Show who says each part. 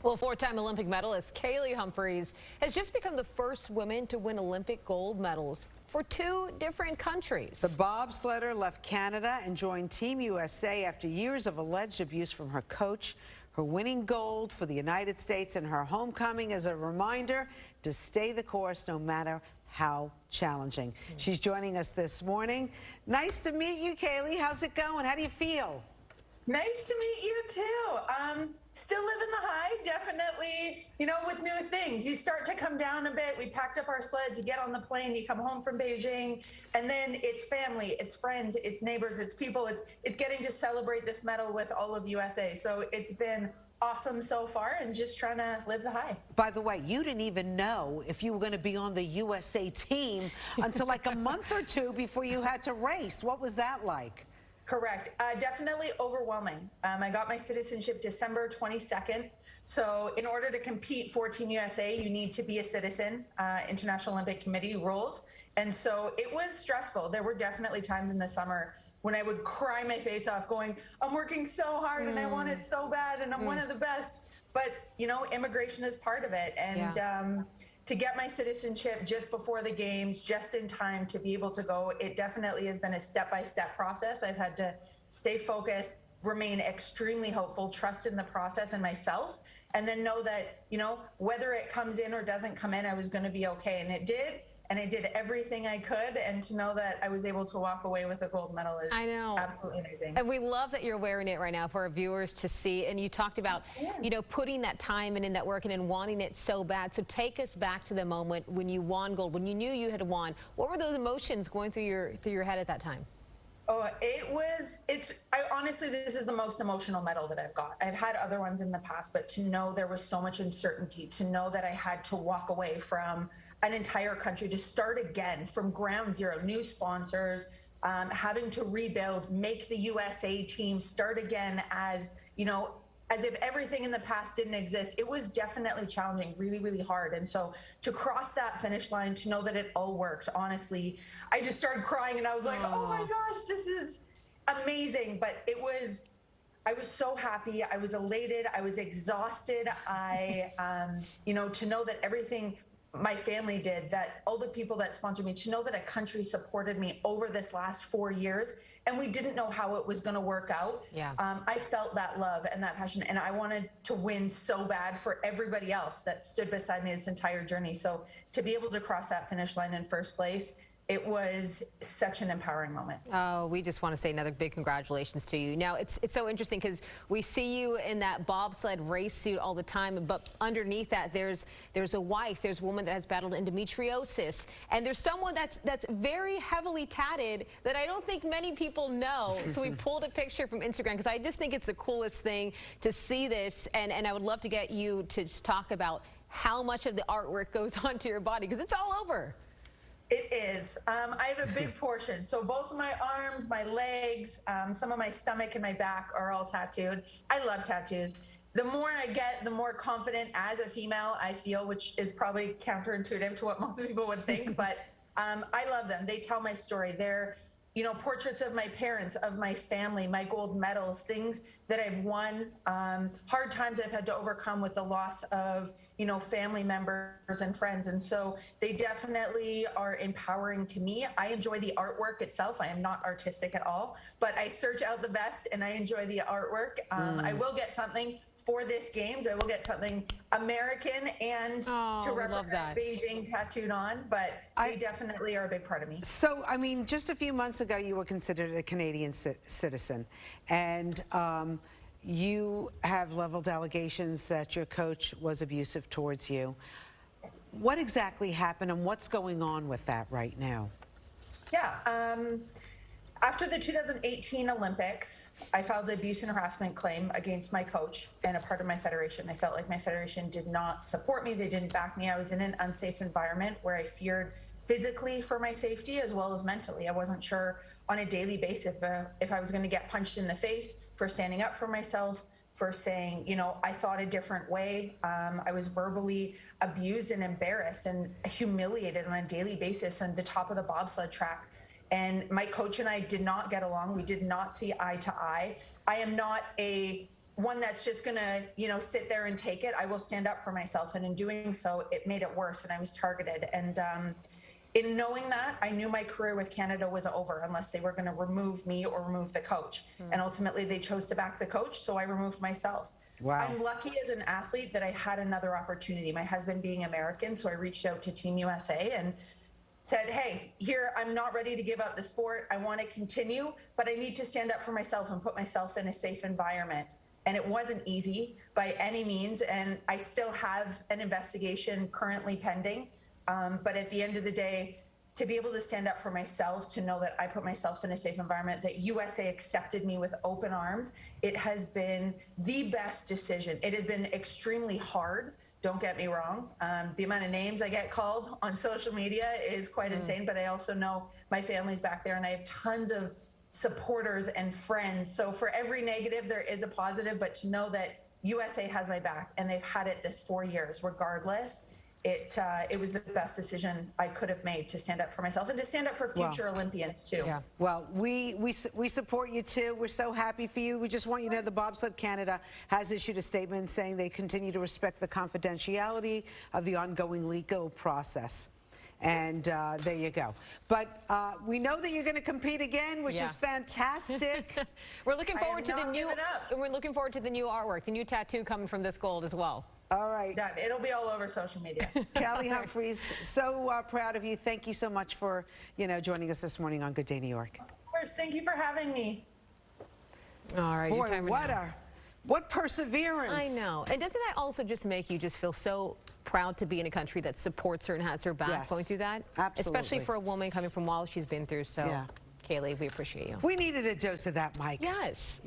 Speaker 1: Well, four-time Olympic medalist Kaillie Humphries has just become the first woman to win Olympic gold medals for two different countries.
Speaker 2: The bobsledder left Canada and joined Team USA after years of alleged abuse from her coach. Her winning gold for the United States and her homecoming is a reminder to stay the course no matter how challenging. She's joining us this morning. Nice to meet you, Kaillie. How's it going? How do you feel?
Speaker 3: Nice to meet you too. Still living the high, definitely, with new things. You start to come down a bit. We packed up our sleds, you get on the plane, you come home from Beijing, and then it's family, it's friends, it's neighbors, it's people, it's getting to celebrate this medal with all of USA. So it's been awesome so far and just trying to live the high.
Speaker 2: By the way, you didn't even know if you were going to be on the USA team until like a month or two before you had to race. What was that like?
Speaker 3: Correct. Definitely overwhelming. I got my citizenship December 22nd. So in order to compete for Team USA, you need to be a citizen, International Olympic Committee rules. And so it was stressful. There were definitely times in the summer when I would cry my face off going, I'm working so hard and I want it so bad and I'm one of the best. But, immigration is part of it. And to get my citizenship just before the games, just in time to be able to go, it definitely has been a step-by-step process. I've had to stay focused, remain extremely hopeful, trust in the process and myself, and then know that, whether it comes in or doesn't come in, I was going to be okay. And it did. And I did everything I could, and to know that I was able to walk away with a gold medal is absolutely amazing.
Speaker 1: And we love that you're wearing it right now for our viewers to see. And you talked about, putting that time and in that work and wanting it so bad. So take us back to the moment when you won gold, when you knew you had won. What were those emotions going through your head at that time?
Speaker 3: Oh, honestly, this is the most emotional medal that I've got. I've had other ones in the past, but to know there was so much uncertainty, to know that I had to walk away from an entire country, to start again from ground zero, new sponsors, having to rebuild, make the USA team, start again as if everything in the past didn't exist. It was definitely challenging, really, really hard. And so to cross that finish line, to know that it all worked, honestly, I just started crying and I was like, oh my gosh, this is amazing. But I was so happy. I was elated. I was exhausted. To know that everything my family did, that all the people that sponsored me, to know that a country supported me over this last 4 years, and we didn't know how it was going to work out. I felt that love and that passion, and I wanted to win so bad for everybody else that stood beside me this entire journey. So to be able to cross that finish line in first place, it was such an empowering moment.
Speaker 1: Oh, we just want to say another big congratulations to you. Now, it's so interesting because we see you in that bobsled race suit all the time, but underneath that, there's a wife, there's a woman that has battled endometriosis, and there's someone that's very heavily tatted that I don't think many people know. So we pulled a picture from Instagram because I just think it's the coolest thing to see this, and I would love to get you to just talk about how much of the artwork goes onto your body because it's all over.
Speaker 3: It is. I have a big portion. So both of my arms, my legs, some of my stomach and my back are all tattooed. I love tattoos. The more I get, the more confident as a female I feel, which is probably counterintuitive to what most people would think, but I love them. They tell my story. They're portraits of my parents, of my family, my gold medals, things that I've won, hard times I've had to overcome with the loss of, family members and friends. And so they definitely are empowering to me. I enjoy the artwork itself. I am not artistic at all, but I search out the best and I enjoy the artwork. I will get something for this games. I will get something American and to represent Beijing tattooed on, but they definitely are a big part of me.
Speaker 2: So, just a few months ago, you were considered a Canadian citizen, and you have leveled allegations that your coach was abusive towards you. What exactly happened, and what's going on with that right now?
Speaker 3: After the 2018 Olympics, I filed an abuse and harassment claim against my coach and a part of my federation. I felt like my federation did not support me. They didn't back me. I was in an unsafe environment where I feared physically for my safety as well as mentally. I wasn't sure on a daily basis if I was going to get punched in the face for standing up for myself, for saying, I thought a different way. I was verbally abused and embarrassed and humiliated on a daily basis on the top of the bobsled track. And my coach and I did not get along. We did not see eye to eye. I am not a one that's just gonna, sit there and take it. I will stand up for myself, and in doing so, it made it worse, and I was targeted. And in knowing that, I knew my career with Canada was over unless they were going to remove me or remove the coach. And ultimately, they chose to back the coach, so I removed myself.
Speaker 2: Wow.
Speaker 3: I'm lucky as an athlete that I had another opportunity. My husband being American, so I reached out to Team USA and said, hey, here, I'm not ready to give up the sport. I want to continue, but I need to stand up for myself and put myself in a safe environment. And it wasn't easy by any means. And I still have an investigation currently pending. But at the end of the day, to be able to stand up for myself, to know that I put myself in a safe environment, that USA accepted me with open arms, it has been the best decision. It has been extremely hard. Don't get me wrong. The amount of names I get called on social media is quite insane, but I also know my family's back there, and I have tons of supporters and friends. So for every negative, there is a positive, but to know that USA has my back, and they've had it this 4 years, regardless, it was the best decision I could have made to stand up for myself and to stand up for future Olympians too.
Speaker 1: Yeah.
Speaker 2: Well, we support you too. We're so happy for you. We just want you to know the Bobsled Canada has issued a statement saying they continue to respect the confidentiality of the ongoing legal process. And there you go. But we know that you're going to compete again, which is fantastic.
Speaker 1: We're looking forward to the new. We're looking forward to the new artwork, the new tattoo coming from this gold as well.
Speaker 2: All right.
Speaker 3: It'll be all over social media.
Speaker 2: Kaillie Humphries, so proud of you. Thank you so much for joining us this morning on Good Day New York.
Speaker 3: Of course. Thank you for having me.
Speaker 1: All right.
Speaker 2: Boy, what perseverance.
Speaker 1: I know. And doesn't that also just make you just feel so proud to be in a country that supports her and has her back going through that?
Speaker 2: Absolutely.
Speaker 1: Especially for a woman coming from all she's been through. So, Kaillie, we appreciate you.
Speaker 2: We needed a dose of that, Mike.
Speaker 1: Yes.